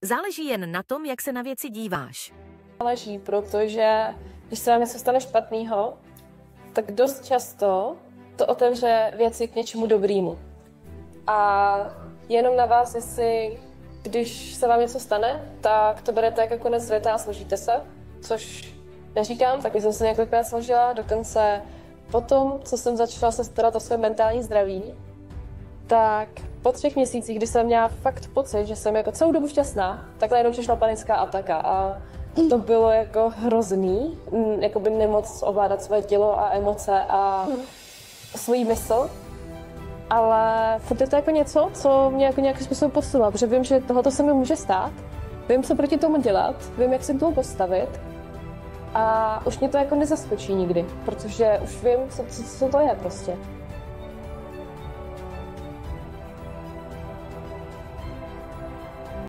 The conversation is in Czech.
Záleží jen na tom, jak se na věci díváš. Záleží, protože když se vám něco stane špatného, tak dost často to otevře věci k něčemu dobrýmu. A jenom na vás, jestli když se vám něco stane, tak to berete jako konec světa a složíte se, což neříkám, taky jsem se několikrát složila, dokonce potom, co jsem začala se starat o své mentální zdraví, tak po 3 měsících, kdy jsem měla fakt pocit, že jsem jako celou dobu šťastná, tak najednou přišla panická ataka a to bylo jako hrozný, jako by nemoc ovládat své tělo a emoce a svůj mysl. Ale furt je to jako něco, co mě jako nějakým způsobem posunula, protože vím, že tohoto se mi může stát, vím, co proti tomu dělat, vím, jak se k tomu postavit a už mě to jako nezaskočí nikdy, protože už vím, co to je prostě.